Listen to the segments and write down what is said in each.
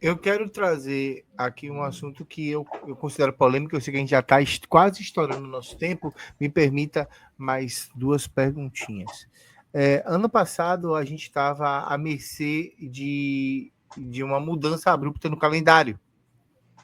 Eu quero trazer aqui um assunto que eu considero polêmico. Eu sei que a gente já está quase estourando o nosso tempo. Me permita mais duas perguntinhas. Ano passado, a gente estava à mercê de uma mudança abrupta no calendário,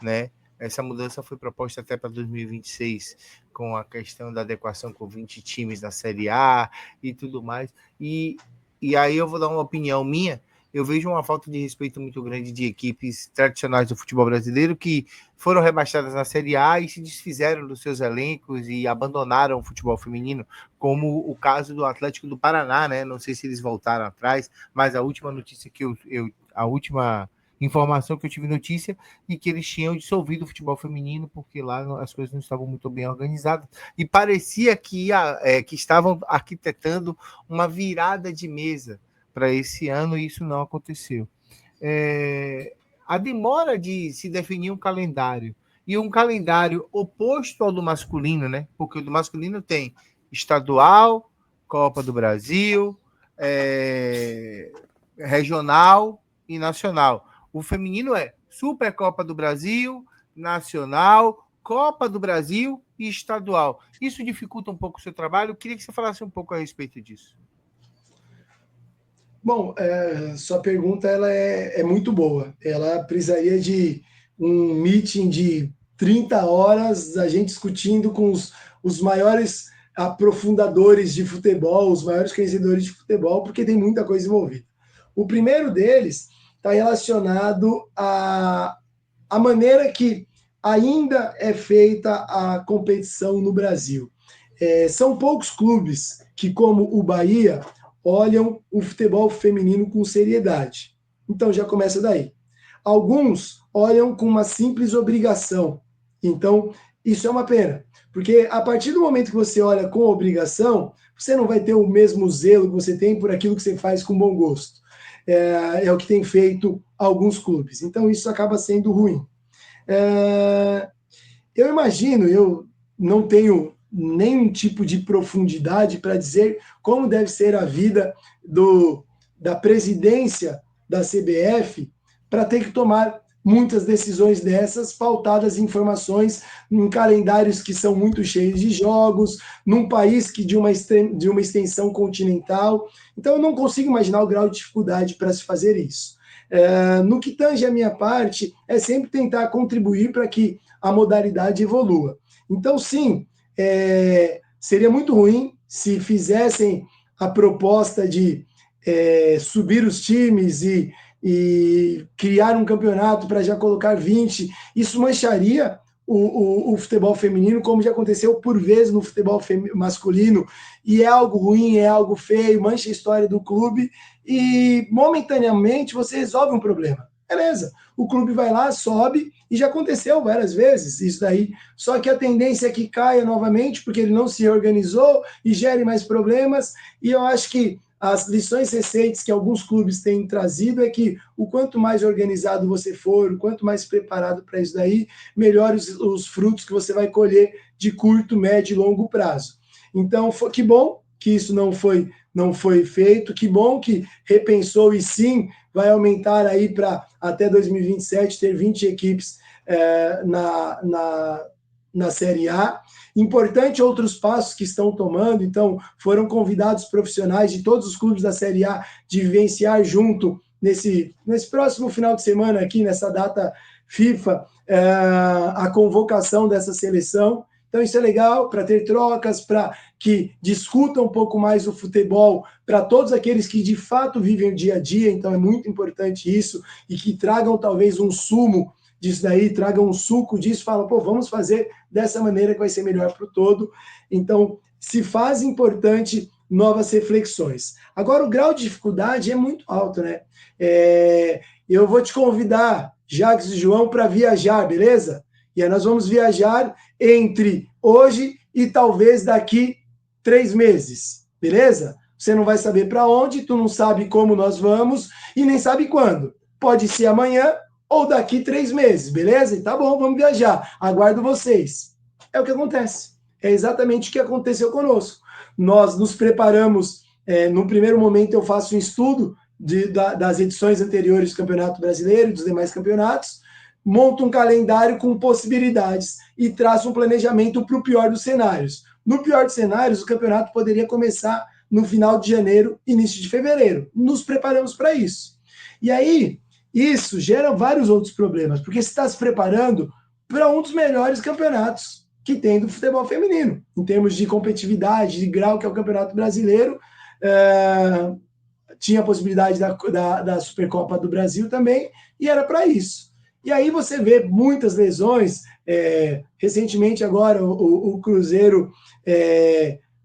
né? Essa mudança foi proposta até para 2026, com a questão da adequação com 20 times na Série A e tudo mais. E aí eu vou dar uma opinião minha. Eu vejo uma falta de respeito muito grande de equipes tradicionais do futebol brasileiro que foram rebaixadas na Série A e se desfizeram dos seus elencos e abandonaram o futebol feminino, como o caso do Atlético do Paraná, né? Não sei se eles voltaram atrás, mas a última notícia que a última informação que eu tive notícia e que eles tinham dissolvido o futebol feminino porque lá as coisas não estavam muito bem organizadas e parecia que estavam arquitetando uma virada de mesa para esse ano e isso não aconteceu. A demora de se definir um calendário e um calendário oposto ao do masculino, né? Porque o do masculino tem estadual, Copa do Brasil, regional e nacional. O feminino é Supercopa do Brasil, Nacional, Copa do Brasil e Estadual. Isso dificulta um pouco o seu trabalho? Eu queria que você falasse um pouco a respeito disso. Bom, sua pergunta ela é muito boa. Ela precisaria de um meeting de 30 horas, a gente discutindo com os maiores aprofundadores de futebol, os maiores conhecedores de futebol, porque tem muita coisa envolvida. O primeiro deles está relacionado à maneira que ainda é feita a competição no Brasil. São poucos clubes que, como o Bahia, olham o futebol feminino com seriedade. Então já começa daí. Alguns olham com uma simples obrigação. Então, isso é uma pena. Porque a partir do momento que você olha com obrigação, você não vai ter o mesmo zelo que você tem por aquilo que você faz com bom gosto. É o que tem feito alguns clubes. Então, isso acaba sendo ruim. Eu imagino, eu não tenho nenhum tipo de profundidade para dizer como deve ser a vida da presidência da CBF para ter que tomar muitas decisões dessas, pautadas em informações, em calendários que são muito cheios de jogos, num país que de uma extensão continental. Então, eu não consigo imaginar o grau de dificuldade para se fazer isso. No que tange a minha parte, é sempre tentar contribuir para que a modalidade evolua. Então, sim, seria muito ruim se fizessem a proposta de subir os times e criar um campeonato para já colocar 20. Isso mancharia o futebol feminino, como já aconteceu por vezes no futebol masculino, e é algo ruim, é algo feio, mancha a história do clube, e momentaneamente você resolve um problema. Beleza, o clube vai lá, sobe, e já aconteceu várias vezes isso daí. Só que a tendência é que caia novamente, porque ele não se reorganizou e gere mais problemas. E eu acho que as lições recentes que alguns clubes têm trazido é que o quanto mais organizado você for, o quanto mais preparado para isso daí, melhores os frutos que você vai colher de curto, médio e longo prazo. Então, que bom que isso não foi feito, que bom que repensou e sim vai aumentar aí para até 2027 ter 20 equipes na Série A. Importante outros passos que estão tomando, então foram convidados profissionais de todos os clubes da Série A de vivenciar junto nesse próximo final de semana aqui, nessa data FIFA, a convocação dessa seleção. Então isso é legal para ter trocas, para que discutam um pouco mais o futebol para todos aqueles que de fato vivem o dia a dia, então é muito importante isso, e que tragam talvez um sumo disso daí, tragam um suco disso, falam, pô, vamos fazer dessa maneira que vai ser melhor para o todo. Então, se faz importante novas reflexões. Agora, o grau de dificuldade é muito alto, né? Eu vou te convidar, Jacques e João, para viajar, beleza? E aí nós vamos viajar entre hoje e talvez daqui 3 meses, beleza? Você não vai saber para onde, tu não sabe como nós vamos e nem sabe quando. Pode ser amanhã ou daqui 3 meses, beleza? E tá bom, vamos viajar. Aguardo vocês. É o que acontece. É exatamente o que aconteceu conosco. Nós nos preparamos, no primeiro momento eu faço um estudo das edições anteriores do Campeonato Brasileiro e dos demais campeonatos, monta um calendário com possibilidades e traça um planejamento para o pior dos cenários. No pior dos cenários, o campeonato poderia começar no final de janeiro, início de fevereiro. Nos preparamos para isso. E aí, isso gera vários outros problemas, porque você está se preparando para um dos melhores campeonatos que tem do futebol feminino, em termos de competitividade, de grau, que é o Campeonato Brasileiro. Tinha a possibilidade da Supercopa do Brasil também, e era para isso. E aí você vê muitas lesões. Recentemente, agora, o Cruzeiro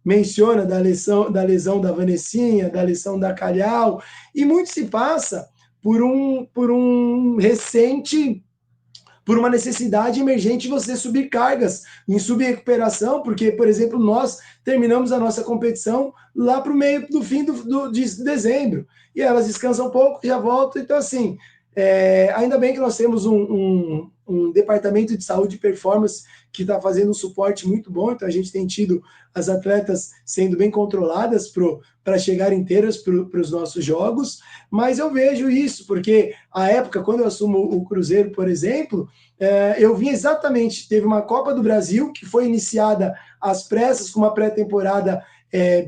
menciona da lesão da Vanessinha, da lesão da Calhau, e muito se passa por uma necessidade emergente de você subir cargas em subrecuperação, porque, por exemplo, nós terminamos a nossa competição lá para o meio do fim de dezembro, e elas descansam um pouco, já voltam. Então, assim, ainda bem que nós temos um departamento de saúde e performance que está fazendo um suporte muito bom, então a gente tem tido as atletas sendo bem controladas para chegar inteiras para os nossos jogos, mas eu vejo isso, porque a época, quando eu assumo o Cruzeiro, por exemplo, eu vim exatamente, teve uma Copa do Brasil, que foi iniciada às pressas, com uma pré-temporada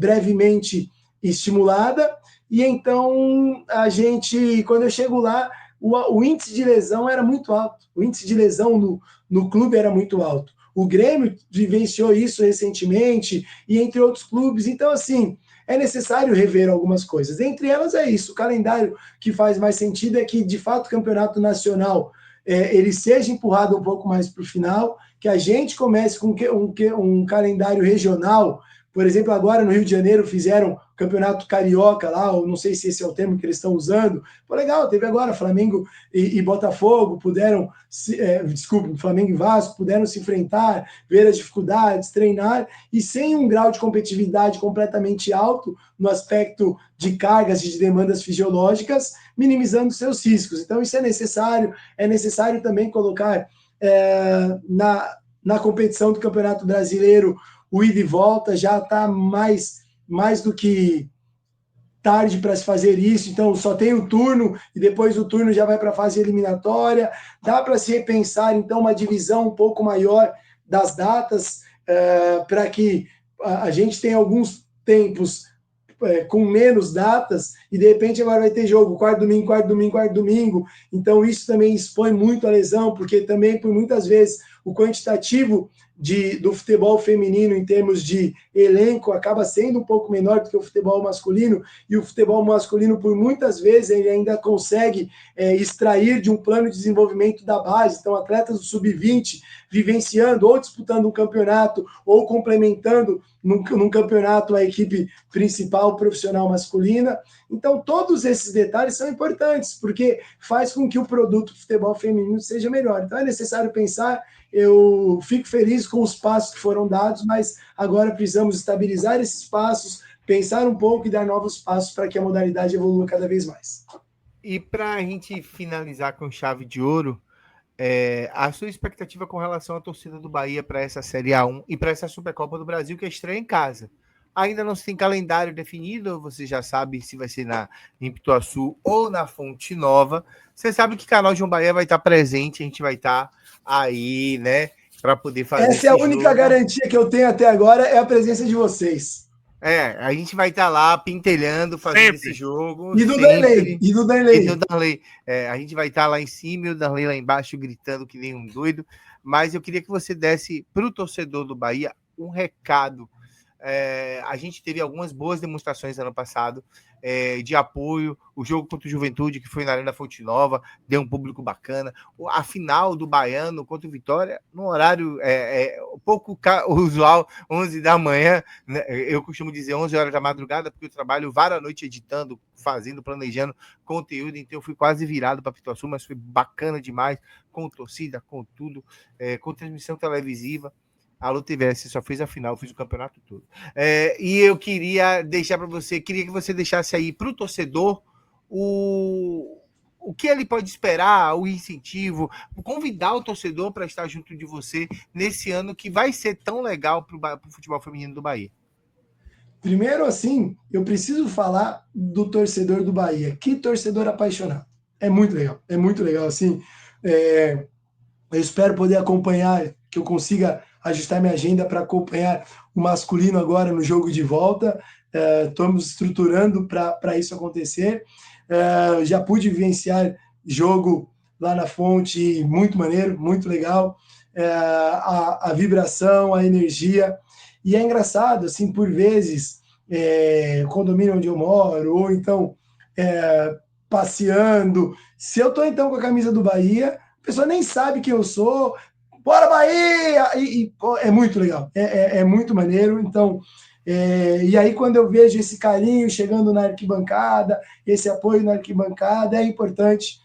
brevemente estimulada, e então a gente, quando eu chego lá, o índice de lesão era muito alto, o índice de lesão no clube era muito alto. O Grêmio vivenciou isso recentemente, e entre outros clubes. Então, assim, é necessário rever algumas coisas. Entre elas é isso, o calendário que faz mais sentido é que, de fato, o campeonato nacional ele seja empurrado um pouco mais para o final, que a gente comece com um calendário regional. Por exemplo, agora no Rio de Janeiro fizeram campeonato carioca lá, ou não sei se esse é o termo que eles estão usando. Pô, legal, teve agora Flamengo e Botafogo puderam, Flamengo e Vasco puderam se enfrentar, ver as dificuldades, treinar, e sem um grau de competitividade completamente alto no aspecto de cargas e de demandas fisiológicas, minimizando seus riscos. Então, isso é necessário também colocar na competição do Campeonato Brasileiro o ida e volta, já está mais do que tarde para se fazer isso, então só tem o turno e depois o turno já vai para a fase eliminatória. Dá para se repensar, então, uma divisão um pouco maior das datas, para que a gente tenha alguns tempos com menos datas, e de repente agora vai ter jogo quarto domingo, quarto domingo, quarto domingo. Então isso também expõe muito a lesão, porque também, por muitas vezes, o quantitativo do futebol feminino em termos de elenco acaba sendo um pouco menor do que o futebol masculino, e o futebol masculino, por muitas vezes, ele ainda consegue extrair de um plano de desenvolvimento da base. Então, atletas do sub-20 vivenciando ou disputando um campeonato ou complementando num campeonato a equipe principal profissional masculina. Então, todos esses detalhes são importantes, porque faz com que o produto futebol feminino seja melhor. Então, é necessário pensar. Eu fico feliz com os passos que foram dados, mas agora precisamos estabilizar esses passos, pensar um pouco e dar novos passos para que a modalidade evolua cada vez mais. E para a gente finalizar com chave de ouro, a sua expectativa com relação à torcida do Bahia para essa Série A1 e para essa Supercopa do Brasil, que é estreia em casa. Ainda não se tem calendário definido, você já sabe se vai ser em Pituaçu ou na Fonte Nova. Você sabe que Canal João Bahia vai estar presente, a gente vai estar aí, né, para poder fazer essa é a única garantia que eu tenho até agora, é a presença de vocês. A gente vai estar lá pentelhando, fazendo esse jogo. E do Darley. E do Darley. A gente vai estar lá em cima e o Darley lá embaixo gritando que nem um doido. Mas eu queria que você desse para o torcedor do Bahia um recado. A gente teve algumas boas demonstrações ano passado de apoio. O jogo contra o Juventude, que foi na Arena Fonte Nova, deu um público bacana. A final do Baiano contra o Vitória, no horário pouco usual, 11 da manhã. Né? Eu costumo dizer 11 horas da madrugada, porque eu trabalho várias noites editando, fazendo, planejando conteúdo. Então eu fui quase virado para Pituaçu, mas foi bacana demais, com torcida, com tudo, com transmissão televisiva. A Alô TVS só fez a final, fiz o campeonato todo. E eu queria deixar para você, queria que você deixasse aí para o torcedor o que ele pode esperar, o incentivo, convidar o torcedor para estar junto de você nesse ano que vai ser tão legal para o futebol feminino do Bahia. Primeiro, assim, eu preciso falar do torcedor do Bahia. Que torcedor apaixonado. É muito legal, assim. Eu espero poder acompanhar, que eu consiga ajustar minha agenda para acompanhar o masculino agora no jogo de volta. Estamos estruturando para isso acontecer. Já pude vivenciar jogo lá na Fonte, muito maneiro, muito legal. A vibração, a energia. E é engraçado, assim, por vezes, o condomínio onde eu moro, ou então passeando. Se eu estou, então, com a camisa do Bahia, a pessoa nem sabe quem eu sou. Bora, Bahia! Pô, é muito legal, é muito maneiro. Então, e aí, quando eu vejo esse carinho chegando na arquibancada, esse apoio na arquibancada, é importante.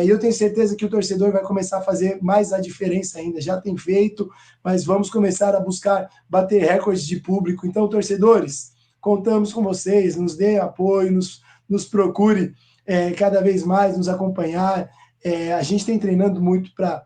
E eu tenho certeza que o torcedor vai começar a fazer mais a diferença ainda. Já tem feito, mas vamos começar a buscar bater recordes de público. Então, torcedores, contamos com vocês, nos dê apoio, nos procure cada vez mais, nos acompanhar. A gente tem treinado muito para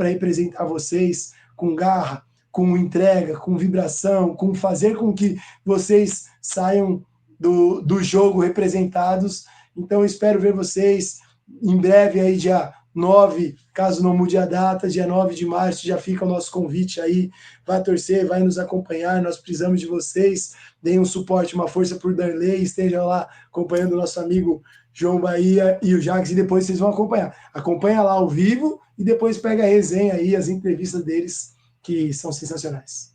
representar vocês com garra, com entrega, com vibração, com fazer com que vocês saiam do jogo representados. Então, eu espero ver vocês em breve, aí, dia 9, caso não mude a data, dia 9 de março, já fica o nosso convite aí. Vai torcer, vai nos acompanhar, nós precisamos de vocês. Deem um suporte, uma força por Darley, estejam lá acompanhando o nosso amigo João Bahia e o Jax, e depois vocês vão acompanhar. Acompanha lá ao vivo e depois pega a resenha aí, as entrevistas deles, que são sensacionais.